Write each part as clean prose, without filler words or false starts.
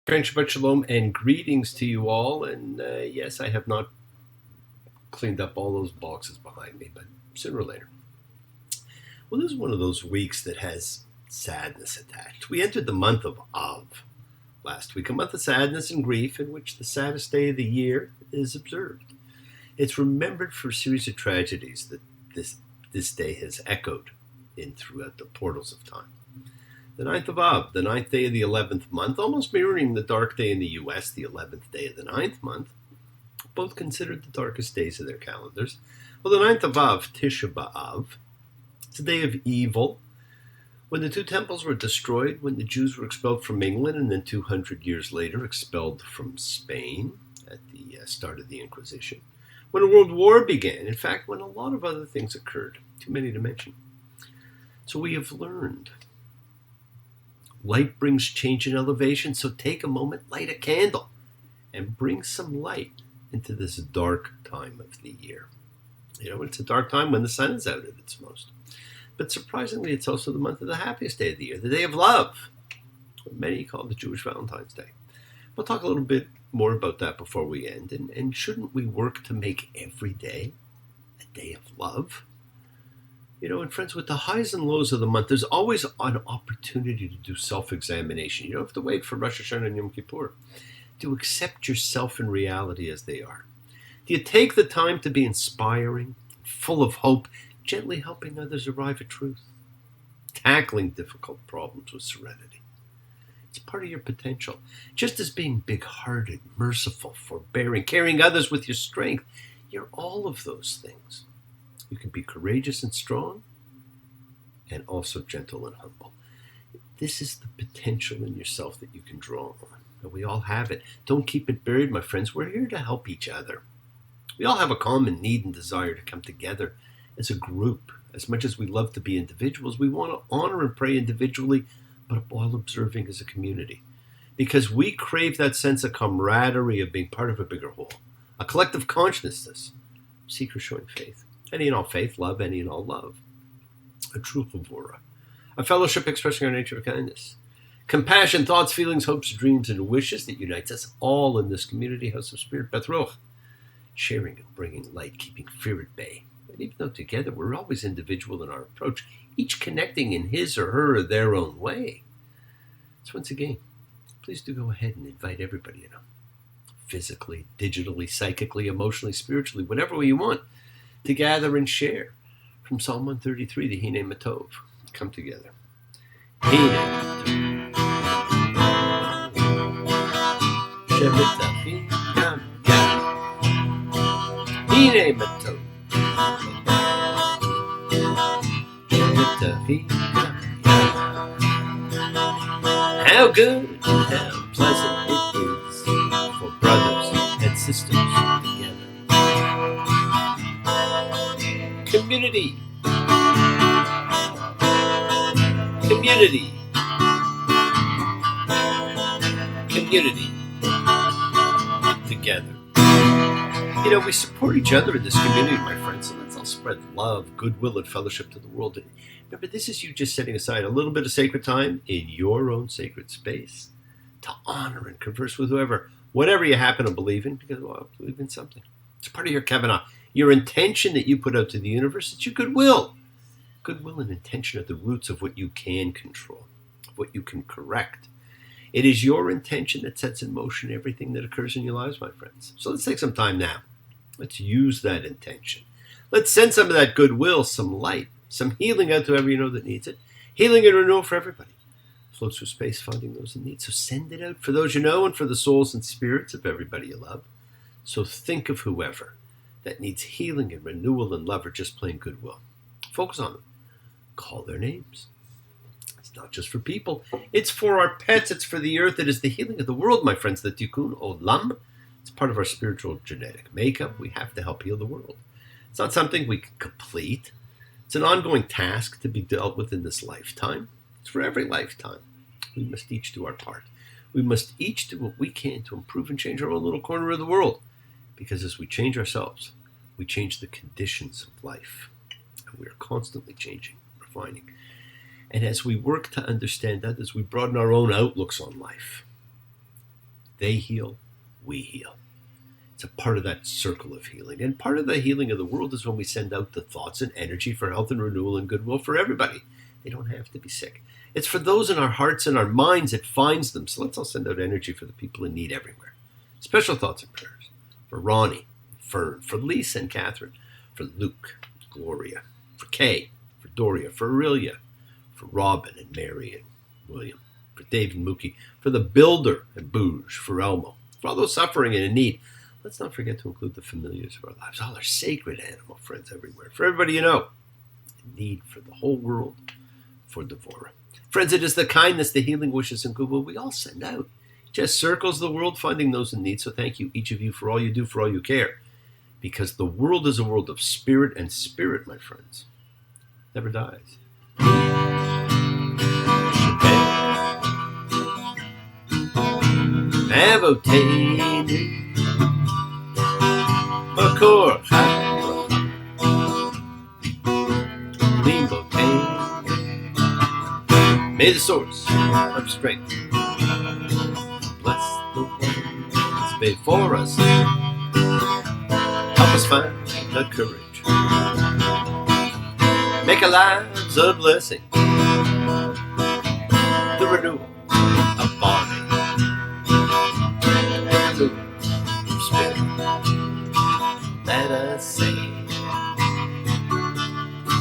Shabbat Shalom and greetings to you all. And yes, I have not cleaned up all those boxes behind me, but sooner or later. Well, this is one of those weeks that has sadness attached. We entered the month of Av last week, a month of sadness and grief in which the saddest day of the year is observed. It's remembered for a series of tragedies that this day has echoed in throughout the portals of time. The 9th of Av, the 9th day of the 11th month, almost mirroring the dark day in the U.S., the 11th day of the 9th month, both considered the darkest days of their calendars. Well, the 9th of Av, Tisha B'Av, it's a day of evil. When the two temples were destroyed, when the Jews were expelled from England, and then 200 years later expelled from Spain at the start of the Inquisition. When a world war began, in fact, when a lot of other things occurred, too many to mention. So we have learned. Light brings change and elevation, so take a moment, light a candle, and bring some light into this dark time of the year. You know, it's a dark time when the sun is out at its most. But surprisingly, it's also the month of the happiest day of the year, the day of love, what many call the Jewish Valentine's Day. We'll talk a little bit more about that before we end. And shouldn't we work to make every day a day of love? You know, and friends, with the highs and lows of the month, there's always an opportunity to do self-examination. You don't have to wait for Rosh Hashanah and Yom Kippur. To accept yourself and reality as they are. Do you take the time to be inspiring, full of hope, gently helping others arrive at truth? Tackling difficult problems with serenity. It's part of your potential. Just as being big-hearted, merciful, forbearing, carrying others with your strength, you're all of those things. You can be courageous and strong, and also gentle and humble. This is the potential in yourself that you can draw on. And we all have it. Don't keep it buried, my friends. We're here to help each other. We all have a common need and desire to come together as a group. As much as we love to be individuals, we want to honor and pray individually, but while observing as a community. Because we crave that sense of camaraderie of being part of a bigger whole. A collective consciousness. Seekers showing faith. Any and all faith, love, any and all love. A true chavura. A fellowship expressing our nature of kindness. Compassion, thoughts, feelings, hopes, dreams, and wishes that unites us all in this community house of spirit, Beth Ruach. Sharing and bringing light, keeping fear at bay. And even though together we're always individual in our approach, each connecting in his or her or their own way. So once again, please do go ahead and invite everybody, physically, digitally, psychically, emotionally, spiritually, whatever way you want, to gather and share from Psalm 133, the Hine Matov. Come together. Hine Matov. Shevet Achim Gam Gam. Hine Matov. Shevet Achim Gam Gam. How good and how pleasant it is for brothers and sisters together. Community. Community. Community. Together. You know, we support each other in this community, my friends, so let's all spread love, goodwill, and fellowship to the world. And remember, this is you just setting aside a little bit of sacred time in your own sacred space to honor and converse with whatever you happen to believe in, because, well, I believe in something. It's part of your kavanah. Your intention that you put out to the universe, it's your goodwill. Goodwill and intention are the roots of what you can control, of what you can correct. It is your intention that sets in motion everything that occurs in your lives, my friends. So let's take some time now. Let's use that intention. Let's send some of that goodwill, some light, some healing out to whoever you know that needs it. Healing and renewal for everybody. Floats through space, finding those in need. So send it out for those you know and for the souls and spirits of everybody you love. So think of whoever that needs healing and renewal and love or just plain goodwill. Focus on them. Call their names. It's not just for people. It's for our pets. It's for the earth. It is the healing of the world, my friends. The tikkun olam. It's part of our spiritual genetic makeup. We have to help heal the world. It's not something we can complete. It's an ongoing task to be dealt with in this lifetime. It's for every lifetime. We must each do our part. We must each do what we can to improve and change our own little corner of the world. Because as we change ourselves, we change the conditions of life. And we are constantly changing, refining. And as we work to understand others, we broaden our own outlooks on life. They heal, we heal. It's a part of that circle of healing. And part of the healing of the world is when we send out the thoughts and energy for health and renewal and goodwill for everybody. They don't have to be sick. It's for those in our hearts and our minds it finds them. So let's all send out energy for the people in need everywhere. Special thoughts and prayers for Ronnie, Fern, for Lisa and Catherine, for Luke, Gloria, for Kay, for Doria, for Aurelia, for Robin and Mary and William, for Dave and Mookie, for the Builder and Booge, for Elmo, for all those suffering and in need. Let's not forget to include the familiars of our lives, all our sacred animal friends everywhere, for everybody you know, in need for the whole world, for Devarim. Friends, it is the kindness, the healing wishes, and goodwill we all send out. It just circles the world finding those in need. So thank you, each of you, for all you do, for all you care. Because the world is a world of spirit, and spirit, my friends, never dies. Makor May the source of strength bless the one that's before us. Help us find the courage. Make our lives a blessing. The renewal of body. The renewal of spirit. Let us say,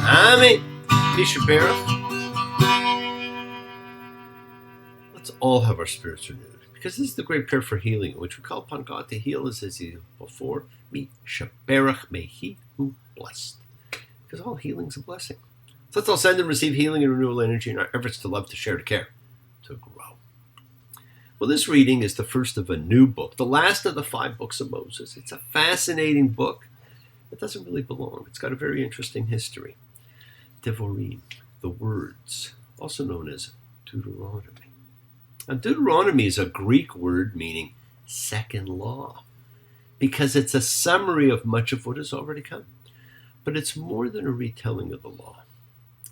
Amen. Mishabera. Let's all have our spirits renewed. Because this is the great prayer for healing, in which we call upon God to heal us as he before. Mishaberach, may he who blessed. Because all healing is a blessing. So let's all send and receive healing and renewal energy in our efforts to love, to share, to care, to grow. Well, this reading is the first of a new book, the last of the 5 books of Moses. It's a fascinating book. It doesn't really belong. It's got a very interesting history. Devarim, the words, also known as Deuteronomy. Now, Deuteronomy is a Greek word meaning second law, because it's a summary of much of what has already come. But it's more than a retelling of the law.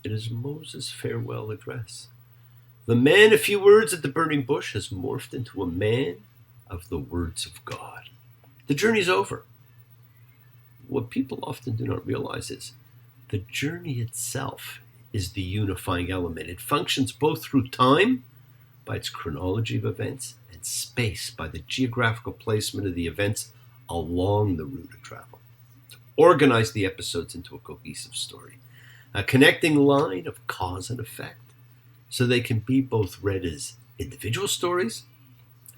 It is Moses' farewell address. The man, a few words at the burning bush, has morphed into a man of the words of God. The journey's over. What people often do not realize is the journey itself is the unifying element. It functions both through time, by its chronology of events, and space, by the geographical placement of the events along the route of travel. To organize the episodes into a cohesive story, a connecting line of cause and effect, so they can be both read as individual stories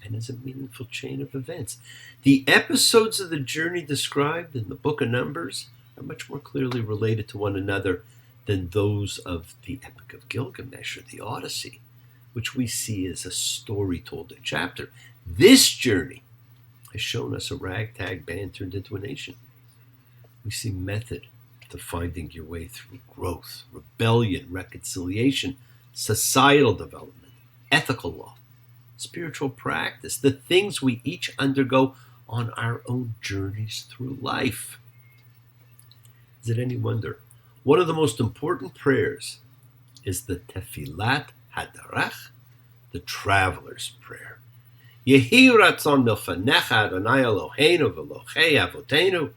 and as a meaningful chain of events. The episodes of the journey described in the book of Numbers are much more clearly related to one another than those of the Epic of Gilgamesh or the Odyssey, which we see as a story told in chapter. This journey has shown us a ragtag band turned into a nation. We see method to finding your way through growth, rebellion, reconciliation, societal development, ethical law, spiritual practice, the things we each undergo on our own journeys through life. Is it any wonder? One of the most important prayers is the Tefillat Hadarach, the traveler's prayer. Yehi ratzon milfanecha Adonai Eloheinu v'Elohei Avotenu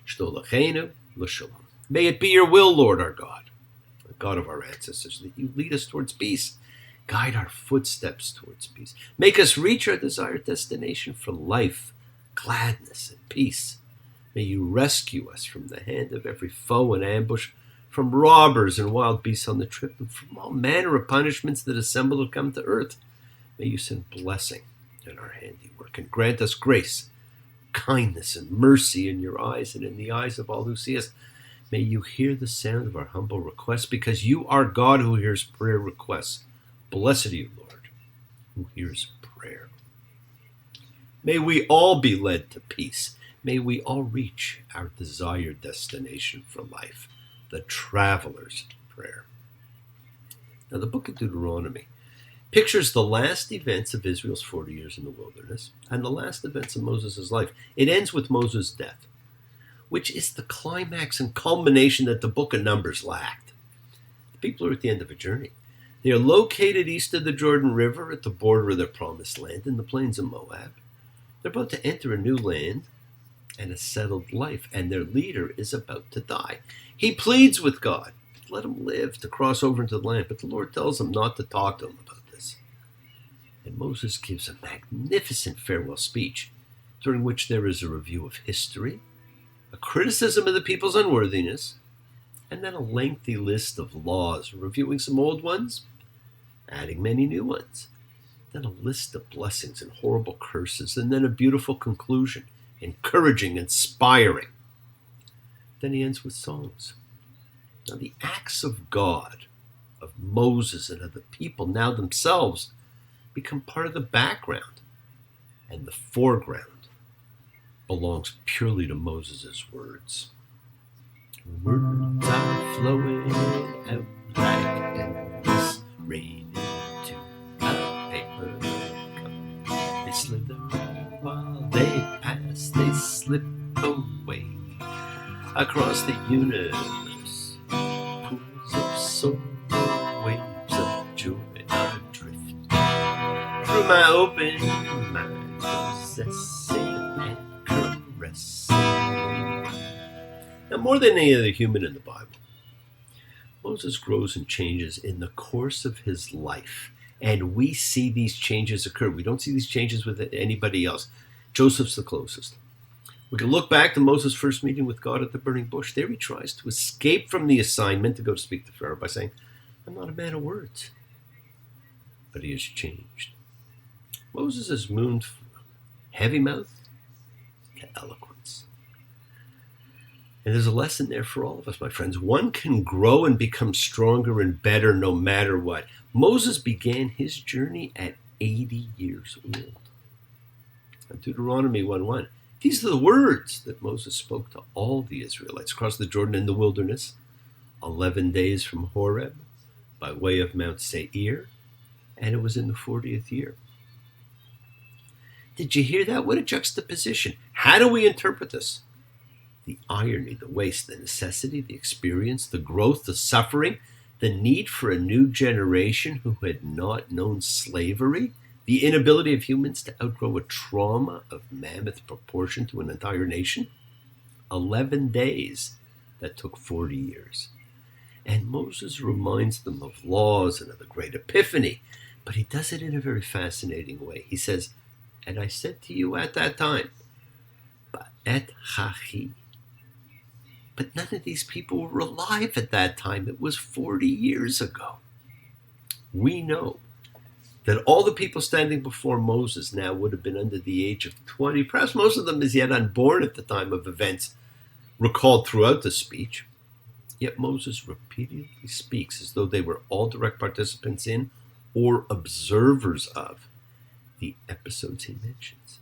shtolachenu l'shalom. May it be your will, Lord our God, the God of our ancestors, that you lead us towards peace, guide our footsteps towards peace, make us reach our desired destination for life, gladness, and peace. May you rescue us from the hand of every foe and ambush, from robbers and wild beasts on the trip, and from all manner of punishments that assemble to come to earth. May you send blessing in our handiwork and grant us grace, kindness, and mercy in your eyes and in the eyes of all who see us. May you hear the sound of our humble requests, because you are God who hears prayer requests. Blessed are you, Lord, who hears prayer. May we all be led to peace. May we all reach our desired destination for life, the traveler's prayer. Now, the book of Deuteronomy pictures the last events of Israel's 40 years in the wilderness and the last events of Moses' life. It ends with Moses' death, which is the climax and culmination that the book of Numbers lacked. The people are at the end of a journey. They are located east of the Jordan River at the border of their promised land in the plains of Moab. They're about to enter a new land and a settled life, and their leader is about to die. He pleads with God, let him live to cross over into the land, but the Lord tells him not to talk to him about this. And Moses gives a magnificent farewell speech, during which there is a review of history, a criticism of the people's unworthiness, and then a lengthy list of laws, reviewing some old ones, adding many new ones, then a list of blessings and horrible curses, and then a beautiful conclusion, encouraging, inspiring. Then he ends with songs. Now the acts of God, of Moses, and of the people now themselves become part of the background, and the foreground belongs purely to Moses' words. Words are flowing out like endless rain into a paper cup. They slither while they pass, they slip away across the universe. Pools of soul, waves of joy adrift through my open mind, possessing and caressing. Now, more than any other human in the Bible, Moses grows and changes in the course of his life. And we see these changes occur. We don't see these changes with anybody else. Joseph's the closest. We can look back to Moses' first meeting with God at the burning bush. There he tries to escape from the assignment to go to speak to Pharaoh by saying, I'm not a man of words. But he has changed. Moses has moved from heavy mouth to eloquence. And there's a lesson there for all of us, my friends. One can grow and become stronger and better no matter what. Moses began his journey at 80 years old. In Deuteronomy 1:1, these are the words that Moses spoke to all the Israelites across the Jordan in the wilderness, 11 days from Horeb, by way of Mount Seir, and it was in the 40th year. Did you hear that? What a juxtaposition. How do we interpret this? The irony, the waste, the necessity, the experience, the growth, the suffering, the need for a new generation who had not known slavery, the inability of humans to outgrow a trauma of mammoth proportion to an entire nation. 11 days that took 40 years. And Moses reminds them of laws and of the great epiphany, but he does it in a very fascinating way. He says, and I said to you at that time, Ba'et Hachi. But none of these people were alive at that time. It was 40 years ago. We know that all the people standing before Moses now would have been under the age of 20. Perhaps most of them as yet unborn at the time of events recalled throughout the speech. Yet Moses repeatedly speaks as though they were all direct participants in or observers of the episodes he mentions.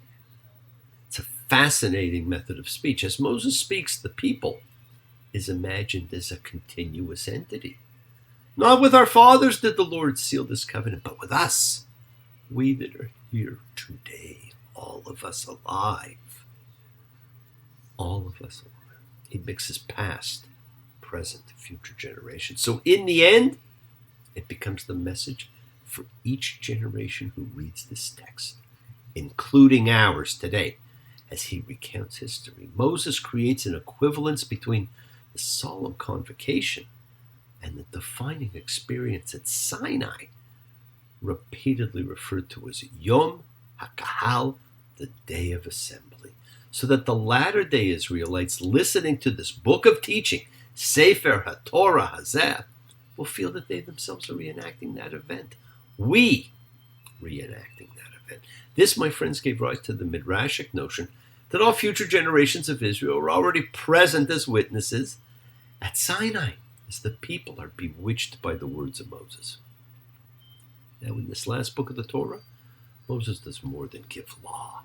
It's a fascinating method of speech. As Moses speaks, the people is imagined as a continuous entity. Not with our fathers did the Lord seal this covenant, but with us, we that are here today, all of us alive. All of us alive. He mixes past, present, future generations. So in the end, it becomes the message for each generation who reads this text, including ours today, as he recounts history. Moses creates an equivalence between the solemn convocation and the defining experience at Sinai, repeatedly referred to as Yom HaKahal, the Day of Assembly, so that the latter-day Israelites listening to this book of teaching, Sefer HaTorah Hazeh, will feel that they themselves are reenacting that event. We reenacting that event. This, my friends, gave rise to the Midrashic notion that all future generations of Israel are already present as witnesses at Sinai, as the people are bewitched by the words of Moses. Now, in this last book of the Torah, Moses does more than give law.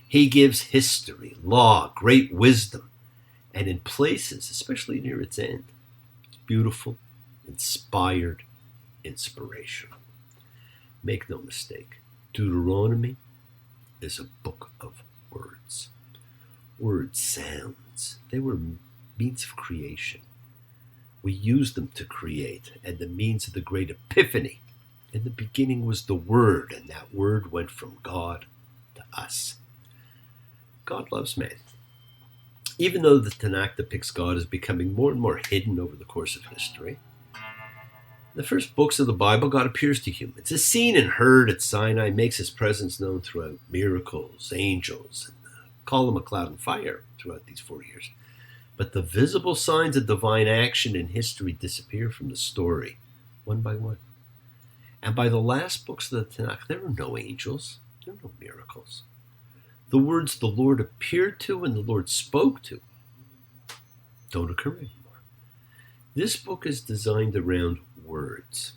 He gives history, law, great wisdom, and in places, especially near its end, beautiful, inspired, inspirational. Make no mistake, Deuteronomy is a book of words. Words, sounds, they were means of creation. We used them to create, and the means of the great epiphany. In the beginning was the Word, and that Word went from God to us. God loves man. Even though the Tanakh depicts God as becoming more and more hidden over the course of history, in the first books of the Bible, God appears to humans, is seen and heard at Sinai, makes his presence known throughout miracles, angels, and the column of cloud and fire throughout these 40 years. But the visible signs of divine action in history disappear from the story, one by one. And by the last books of the Tanakh, there are no angels, there are no miracles. The words the Lord appeared to and the Lord spoke to don't occur anymore. This book is designed around words,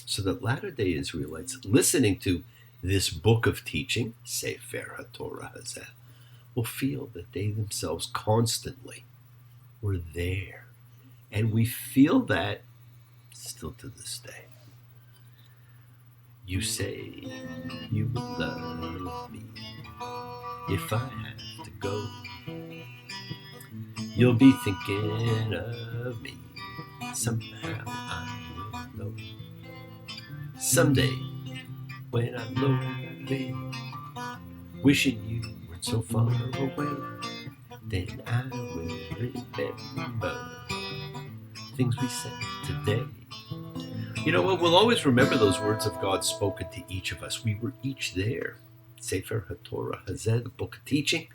so that Latter-day Israelites listening to this book of teaching, Sefer HaTorah Hazeh, will feel that they themselves constantly were there. And we feel that still to this day. You say you will love me if I have to go. You'll be thinking of me. Somehow I will know. Someday, when I'm lonely, wishing you weren't so far away, then I will remember things we said today. You know what? We'll always remember those words of God spoken to each of us. We were each there. Sefer HaTorah Hazeh, the book of teaching.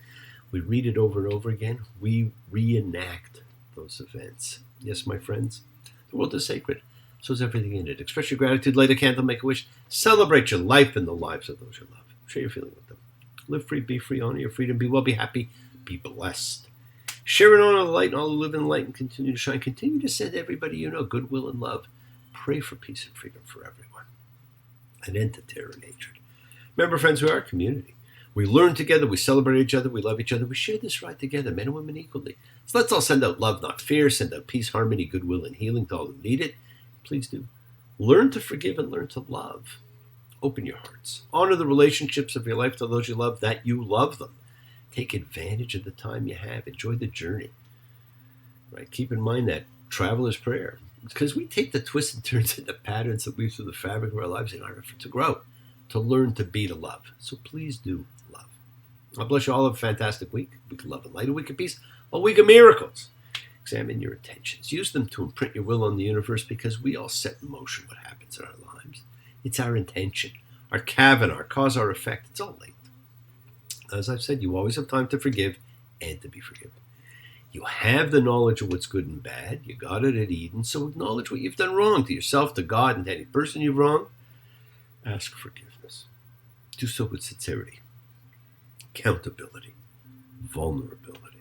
We read it over and over again. We reenact those events. Yes, my friends, the world is sacred. So is everything in it. Express your gratitude, light a candle, make a wish. Celebrate your life and the lives of those you love. Share your feeling with them. Live free, be free, honor your freedom, be well, be happy, be blessed. Share and honor the light, and all who live in the light and continue to shine. Continue to send everybody you know goodwill and love. Pray for peace and freedom for everyone. An end to terror and hatred. Remember, friends, we are a community. We learn together, we celebrate each other, we love each other, we share this ride together, men and women equally. So let's all send out love, not fear, send out peace, harmony, goodwill, and healing to all who need it. Please do. Learn to forgive and learn to love. Open your hearts. Honor the relationships of your life to those you love, that you love them. Take advantage of the time you have. Enjoy the journey. Right? Keep in mind that traveler's prayer. Because we take the twists and turns and the patterns that weave through the fabric of our lives in order to grow, to learn to be to love. So please do love. God bless you all. Have a fantastic week. Week of love and light, a week of peace, a week of miracles. Examine your intentions. Use them to imprint your will on the universe, because we all set in motion what happens in our lives. It's our intention, our kavana, our cause, our effect. It's all linked. As I've said, you always have time to forgive and to be forgiven. You have the knowledge of what's good and bad. You got it at Eden, so acknowledge what you've done wrong to yourself, to God, and to any person you've wronged. Ask forgiveness. Do so with sincerity, accountability, vulnerability.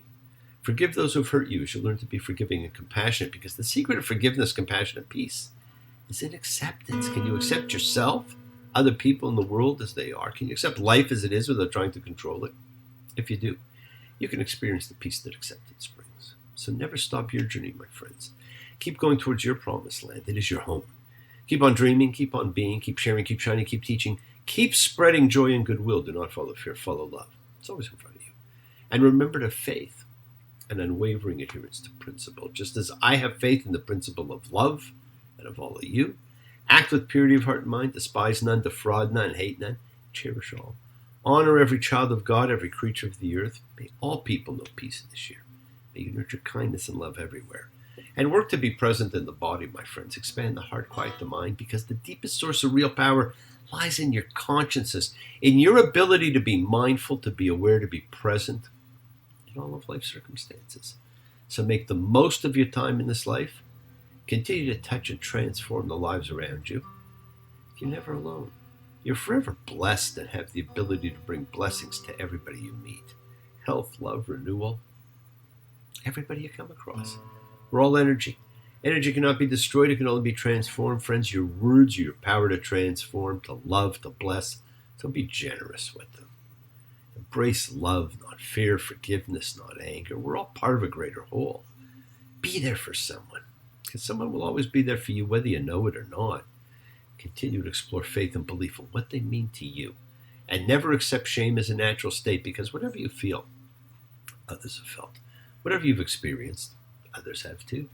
Forgive those who've hurt you as you learn to be forgiving and compassionate, because the secret of forgiveness, compassion, and peace is in acceptance. Can you accept yourself, other people in the world as they are? Can you accept life as it is without trying to control it? If you do, you can experience the peace that acceptance brings. So never stop your journey, my friends. Keep going towards your promised land. It is your home. Keep on dreaming, keep on being, keep sharing, keep shining, keep teaching. Keep spreading joy and goodwill. Do not follow fear, follow love. It's always in front of you. And remember to faith and unwavering adherence to principle. Just as I have faith in the principle of love and of all of you, act with purity of heart and mind, despise none, defraud none, hate none, cherish all. Honor every child of God, every creature of the earth. May all people know peace this year. May you nurture kindness and love everywhere. And work to be present in the body, my friends. Expand the heart, quiet the mind, because the deepest source of real power lies in your consciousness, in your ability to be mindful, to be aware, to be present in all of life's circumstances. So make the most of your time in this life. Continue to touch and transform the lives around you. You're never alone. You're forever blessed and have the ability to bring blessings to everybody you meet. Health, love, renewal. Everybody you come across. We're all energy. Energy cannot be destroyed. It can only be transformed. Friends, your words are your power to transform, to love, to bless. So be generous with them. Embrace love, not fear, forgiveness, not anger. We're all part of a greater whole. Be there for someone, because someone will always be there for you, whether you know it or not. Continue to explore faith and belief in what they mean to you. And never accept shame as a natural state, because whatever you feel, others have felt. Whatever you've experienced, others have too.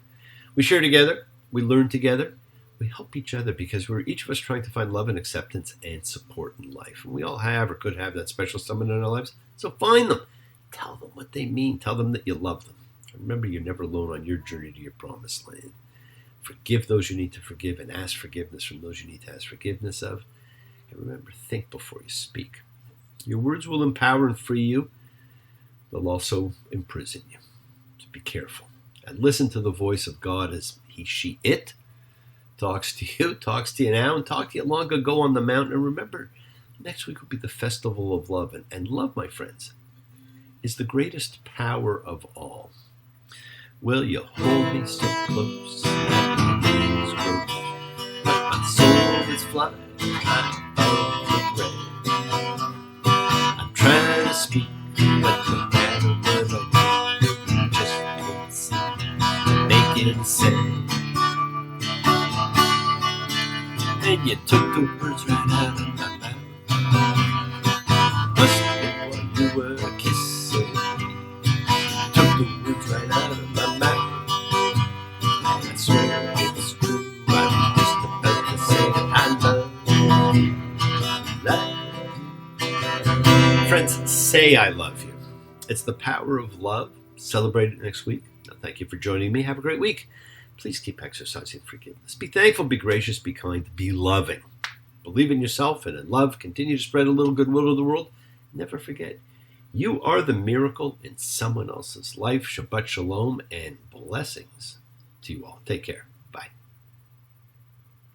We share together, we learn together, we help each other, because we're each of us trying to find love and acceptance and support in life. And we all have or could have that special someone in our lives, so find them. Tell them what they mean. Tell them that you love them. Remember, you're never alone on your journey to your promised land. Forgive those you need to forgive and ask forgiveness from those you need to ask forgiveness of. And remember, think before you speak. Your words will empower and free you. They'll also imprison you. So be careful. And listen to the voice of God as he, she, it talks to you now, and talked to you long ago on the mountain. And remember, next week will be the festival of love. And love, my friends, is the greatest power of all. Will you hold me so close that my wings grow? But my soul is flying above the grave. I'm trying to speak, but no matter what I do, you just can't see, make it say. And you took the words right out of my mouth. Must have been while you were kissing me. Took the words right out of my mouth. And I swear it's true. I'm just about to say that I love you. Friends, say I love you. It's the power of love. Celebrate it next week. Now, thank you for joining me. Have a great week. Please keep exercising forgiveness. Be thankful, be gracious, be kind, be loving. Believe in yourself and in love. Continue to spread a little goodwill to the world. Never forget, you are the miracle in someone else's life. Shabbat shalom and blessings to you all. Take care.